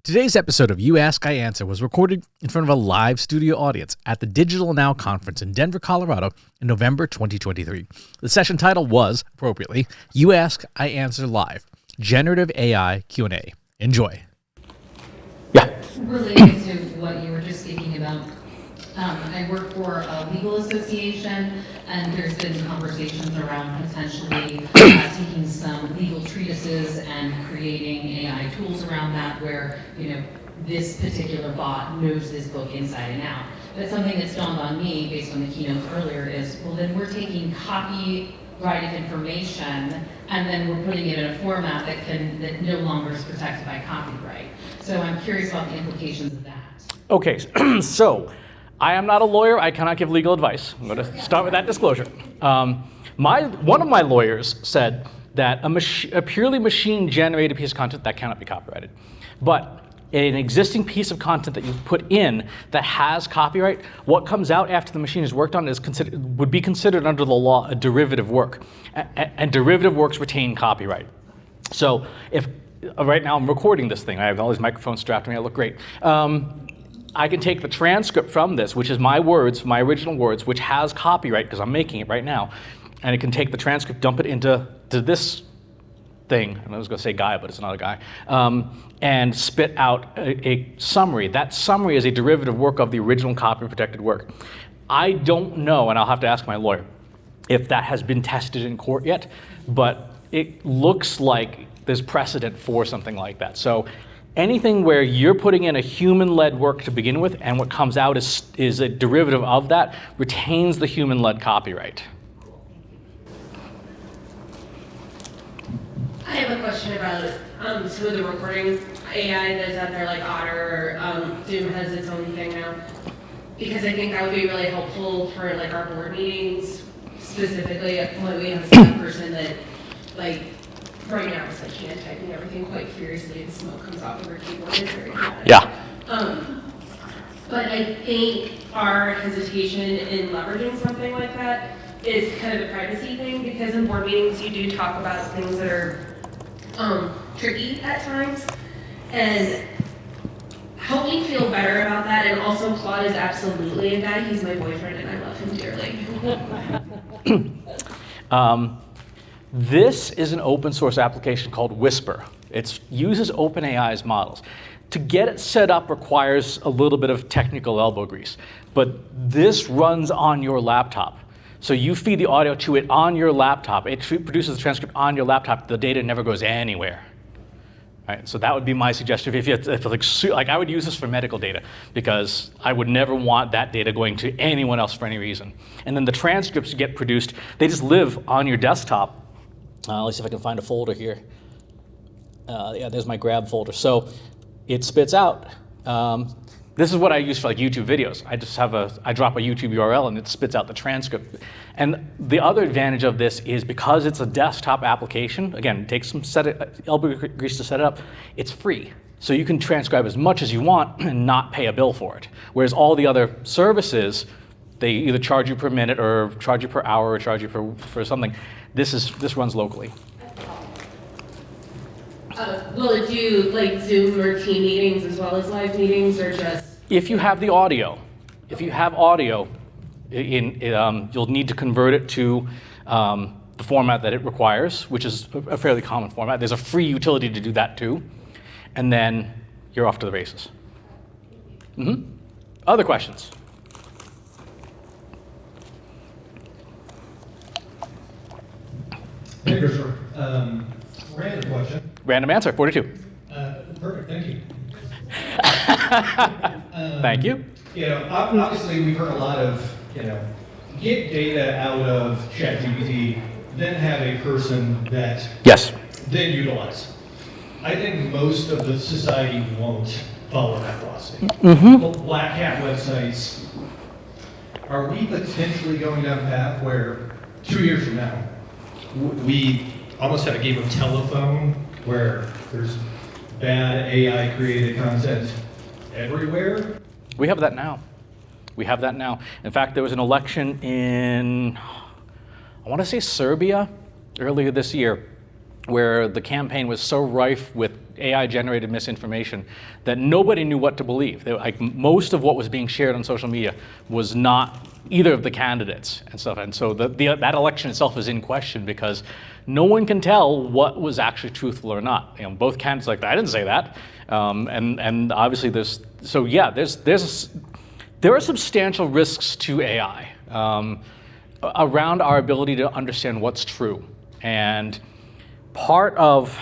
Today's episode of You Ask, I Answer was recorded in front of a live studio audience at the Digital Now conference in Denver, Colorado in November 2023. The session title was, appropriately, You Ask, I Answer Live, Generative AI Q&A. Enjoy. Yeah. Related to what you were just speaking about, I work for a legal association, and there's been conversations around potentially taking some legal treatises and creating AI tools around that where, this particular bot knows this book inside and out. But something that's dawned on me based on the keynote earlier is, well, then we're taking copyrighted information and then we're putting it in a format that no longer is protected by copyright. So I'm curious about the implications of that. Okay, so I am not a lawyer. I cannot give legal advice. I'm going to start with that disclosure. One of my lawyers said that a purely machine-generated piece of content, that cannot be copyrighted. But an existing piece of content that you put in that has copyright, what comes out after the machine is worked on would be considered under the law a derivative work. And derivative works retain copyright. So if right now I'm recording this thing, I have all these microphones strapped to me, I look great. I can take the transcript from this, which is my words, my original words, which has copyright because I'm making it right now, and it can take the transcript, dump it into this thing, and I was going to say guy, but it's not a guy, and spit out a summary. That summary is a derivative work of the original copy-protected work. I don't know, and I'll have to ask my lawyer, if that has been tested in court yet, but it looks like there's precedent for something like that. So anything where you're putting in a human-led work to begin with, and what comes out is a derivative of that, retains the human-led copyright. I have a question about some of the recording AI that's out there, like Otter, Zoom has its own thing now. Because I think that would be really helpful for like our board meetings, specifically when we have a person that, like, right now it's like hand typing everything quite furiously and smoke comes off of her keyboard. It's very bad. Yeah. But I think our hesitation in leveraging something like that is kind of a privacy thing, because in board meetings you do talk about things that are tricky at times, and help me feel better about that. And also, Claude is absolutely a guy. He's my boyfriend and I love him dearly. This is an open source application called Whisper. It uses OpenAI's models. To get it set up requires a little bit of technical elbow grease, but this runs on your laptop. So you feed the audio to it on your laptop. It produces the transcript on your laptop. The data never goes anywhere. Right? So that would be my suggestion. If I would use this for medical data, because I would never want that data going to anyone else for any reason. And then the transcripts get produced. They just live on your desktop. Let's see if I can find a folder here. Yeah, there's my grab folder. So it spits out. This is what I use for like YouTube videos. I drop a YouTube URL and it spits out the transcript. And the other advantage of this is because it's a desktop application, again, it takes some elbow grease to set it up, it's free. So you can transcribe as much as you want and not pay a bill for it. Whereas all the other services, they either charge you per minute or charge you per hour or charge you for something. This runs locally. Will it do like Zoom or team meetings as well as live meetings, or just? If you have the audio, you'll need to convert it to the format that it requires, which is a fairly common format. There's a free utility to do that too, and then you're off to the races. Other questions? Hey, Christopher. Random question. Random answer, 42. Perfect, thank you. Thank you. Obviously we've heard a lot of, get data out of ChatGPT, then have a person that Yes. then utilize. I think most of the society won't follow that philosophy. Black hat websites, are we potentially going down a path where 2 years from now, we almost have a game of telephone where there's bad AI created content everywhere? We have that now. In fact, there was an election in, I want to say Serbia, earlier this year, where the campaign was so rife with AI-generated misinformation that nobody knew what to believe. Like most of what was being shared on social media was not either of the candidates and stuff. And so that election itself is in question because no one can tell what was actually truthful or not. You know, both candidates like, I didn't say that. And obviously there are substantial risks to AI around our ability to understand what's true. And part of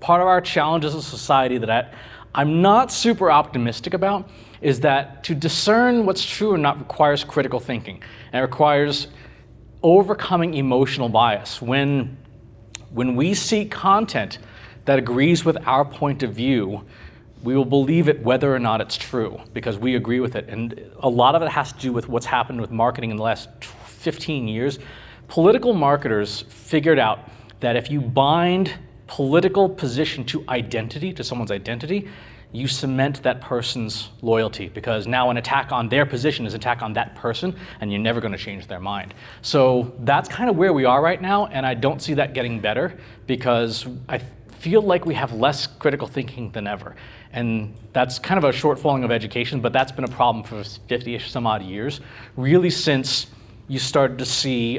our challenge as a society that I'm not super optimistic about is that to discern what's true or not requires critical thinking. And it requires overcoming emotional bias. When we see content that agrees with our point of view, we will believe it whether or not it's true because we agree with it. And a lot of it has to do with what's happened with marketing in the last 15 years. Political marketers figured out that if you bind political position to identity, to someone's identity, you cement that person's loyalty because now an attack on their position is an attack on that person and you're never going to change their mind. So that's kind of where we are right now, and I don't see that getting better because I feel like we have less critical thinking than ever. And that's kind of a shortfalling of education, but that's been a problem for 50-ish some odd years, really since you started to see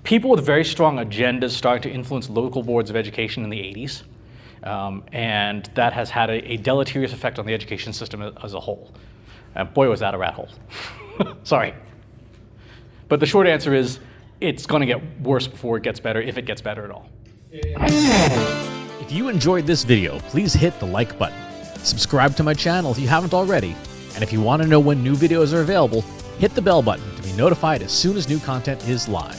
people with very strong agendas starting to influence local boards of education in the 80s. And that has had a deleterious effect on the education system as a whole. And boy, was that a rat hole. Sorry. But the short answer is it's going to get worse before it gets better, if it gets better at all. If you enjoyed this video, please hit the like button. Subscribe to my channel if you haven't already. And if you want to know when new videos are available, hit the bell button to be notified as soon as new content is live.